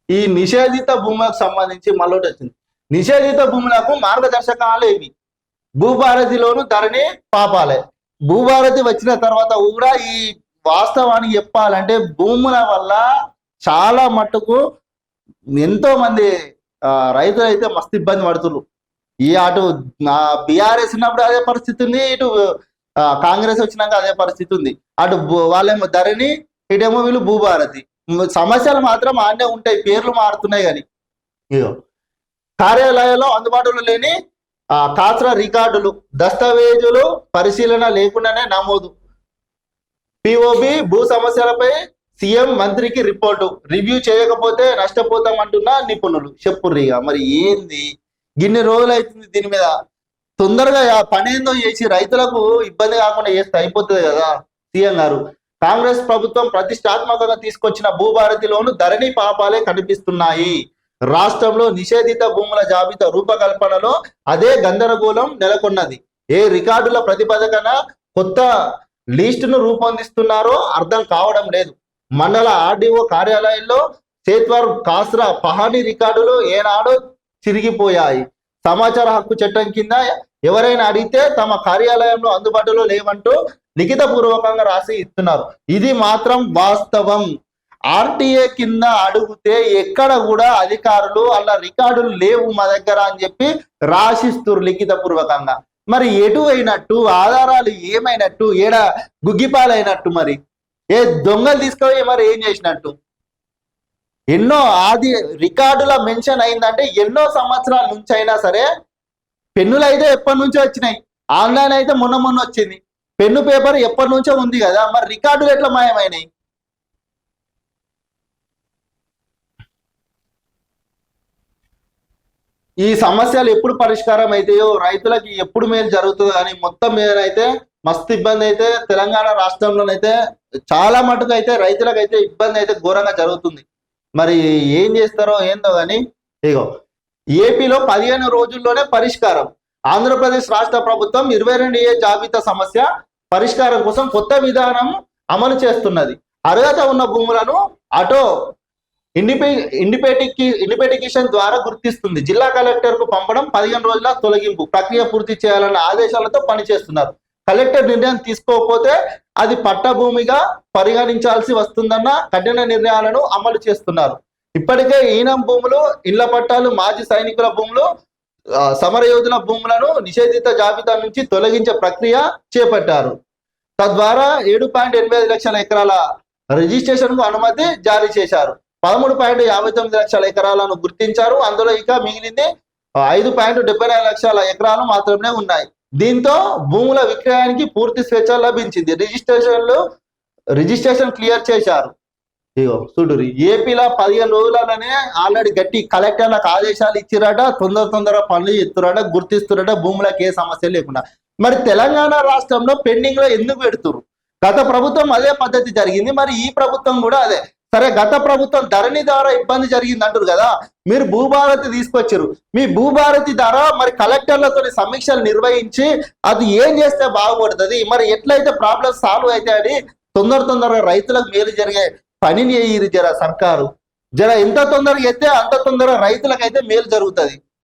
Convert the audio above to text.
ఈ నిషేధిత భూములకు సంబంధించి మళ్ళొకటి వచ్చింది. నిషేధిత భూములకు మార్గదర్శకాలు ఏవి? భూభారతిలోను ధరణి పాపాలే. భూభారతి వచ్చిన తర్వాత కూడా ఈ వాస్తవానికి చెప్పాలంటే భూముల వల్ల చాలా మట్టుకు ఎంతో మంది రైతులు అయితే మస్తు ఇబ్బంది పడుతున్నారు. ఈ అటు బీఆర్ఎస్ ఉన్నప్పుడు అదే పరిస్థితి ఉంది, ఇటు కాంగ్రెస్ వచ్చినాక అదే పరిస్థితి ఉంది. అటు వాళ్ళేమో ధరణి, ఇటేమో వీళ్ళు భూభారతి. సమస్యలు మాత్రం ఆనే ఉంటాయి, పేర్లు మారుతున్నాయి. కానీ ఇగో కార్యాలయంలో అందుబాటులో లేని ఖాసరా రికార్డులు, దస్తావేజులు పరిశీలన లేకుండానే నమోదు. పిఓబి భూ సమస్యలపై సీఎం మంత్రికి రిపోర్టు, రివ్యూ చేయకపోతే నష్టపోతామంటున్న నిపుణులు. చెప్పుర్రిగా మరి ఏంది గిన్ని రోజులు అవుతుంది దీని మీద? తొందరగా పని ఏందో చేసి రైతులకు ఇబ్బంది కాకుండా చేస్తే అయిపోతుంది కదా సీఎం గారు. కాంగ్రెస్ ప్రభుత్వం ప్రతిష్టాత్మకంగా తీసుకొచ్చిన భూభారతిలోను ధరణి పాపాలే కనిపిస్తున్నాయి. రాష్ట్రంలో నిషేధిత భూముల జాబితా రూపకల్పనలో అదే గందరగోళం నెలకొన్నది. ఏ రికార్డుల ప్రతిపాదకన కొత్త లిస్టును రూపొందిస్తున్నారో అర్థం కావడం లేదు. మండల ఆర్డీఓ కార్యాలయంలో సేత్వర్, కాస్రా, పహానీ రికార్డులు ఏనాడో చిరిగిపోయాయి. సమాచార హక్కు చట్టం కింద ఎవరైనా అడిగితే తమ కార్యాలయంలో అందుబాటులో లేవంటూ లిఖిత పూర్వకంగా రాసి ఇస్తున్నారు. ఇది మాత్రం వాస్తవం. ఆర్టీఏ కింద అడిగితే ఎక్కడ కూడా అధికారులు అలా రికార్డులు లేవు మా దగ్గర అని చెప్పి రాసిస్తున్నారు లిఖిత పూర్వకంగా. మరి ఎటు అయినట్టు, ఆధారాలు ఏమైనట్టు, ఏడ గుగ్గిపాలైనట్టు, మరి ఏ దొంగలు తీసుకొని మరి ఏం చేసినట్టు? ఎన్నో ఆది రికార్డుల మెన్షన్ అయిందంటే ఎన్నో సంవత్సరాల నుంచి అయినా సరే, పెన్నులు అయితే ఎప్పటి నుంచో వచ్చినాయి, ఆన్లైన్ అయితే మొన్న వచ్చింది, పెన్ను పేపర్ ఎప్పటి నుంచో ఉంది కదా, మరి రికార్డులు ఎట్లా మాయమైనాయి? ఈ సమస్యలు ఎప్పుడు పరిష్కారం అయితాయో, రైతులకి ఎప్పుడు మేలు జరుగుతుందో అని మొత్తం మీద అయితే మస్తు ఇబ్బంది అయితే తెలంగాణ రాష్ట్రంలోనైతే చాలా మటుకు అయితే రైతులకైతే ఇబ్బంది అయితే ఘోరంగా జరుగుతుంది. మరి ఏం చేస్తారో ఏందో కానీ ఇగో ఏపీలో 15 రోజుల్లోనే పరిష్కారం. ఆంధ్రప్రదేశ్ రాష్ట్ర ప్రభుత్వం 22A జాబితా సమస్య పరిష్కారం కోసం కొత్త విధానం అమలు చేస్తున్నది. అర్హత ఉన్న భూములను ఆటో ఇండిపెండికేషన్ ద్వారా గుర్తిస్తుంది. జిల్లా కలెక్టర్ కు పంపడం, 15 రోజుల తొలగింపు ప్రక్రియ పూర్తి చేయాలన్న ఆదేశాలతో పనిచేస్తున్నారు. కలెక్టర్ నిర్ణయం తీసుకోకపోతే అది పట్టభూమిగా పరిగణించాల్సి వస్తుందన్న కఠిన నిర్ణయాలను అమలు చేస్తున్నారు. ఇప్పటికే ఈనం భూములు, ఇళ్ల పట్టాలు, మాజీ సైనికుల భూములు, సమరయోధుల భూములను నిషేధిత జాబితా నుంచి తొలగించే ప్రక్రియ చేపట్టారు. తద్వారా 7.85 లక్షల ఎకరాల రిజిస్ట్రేషన్ కు అనుమతి జారీ చేశారు. 13.59 లక్షల ఎకరాలను గుర్తించారు. అందులో ఇక మిగిలింది 5.74 లక్షల ఎకరాలు మాత్రమే ఉన్నాయి. దీంతో భూముల విక్రయానికి పూర్తి స్వేచ్ఛ లభించింది. రిజిస్ట్రేషన్ క్లియర్ చేశారు. ఇగో చూడురి, ఏపీలో 15 రోజులలోనే ఆల్రెడీ గట్టి కలెక్టర్లకు ఆదేశాలు ఇచ్చిరట, తొందర పనులు ఎత్తురట, గుర్తిస్తురట, భూములకు ఏ సమస్య లేకుండా. మరి తెలంగాణ రాష్ట్రంలో పెండింగ్ లో ఎందుకు పెడుతురు? గత ప్రభుత్వం అదే పద్ధతి జరిగింది, మరి ఈ ప్రభుత్వం కూడా అదే. సరే, గత ప్రభుత్వం ధరణి ద్వారా ఇబ్బంది జరిగింది అంటారు కదా, మీరు భూభారతి తీసుకొచ్చారు. మీ భూభారతి ద్వారా మరి కలెక్టర్లతో సమీక్షలు నిర్వహించి అది ఏం చేస్తే బాగుపడుతుంది, మరి ఎట్లయితే ప్రాబ్లమ్స్ సాల్వ్ అయితే అని తొందరగా రైతులకు మేలు జరిగే పనిని జర సర్కారు ఎంత తొందరగా అయితే అంత తొందరగా రైతులకైతే మేలు జరుగుతుంది.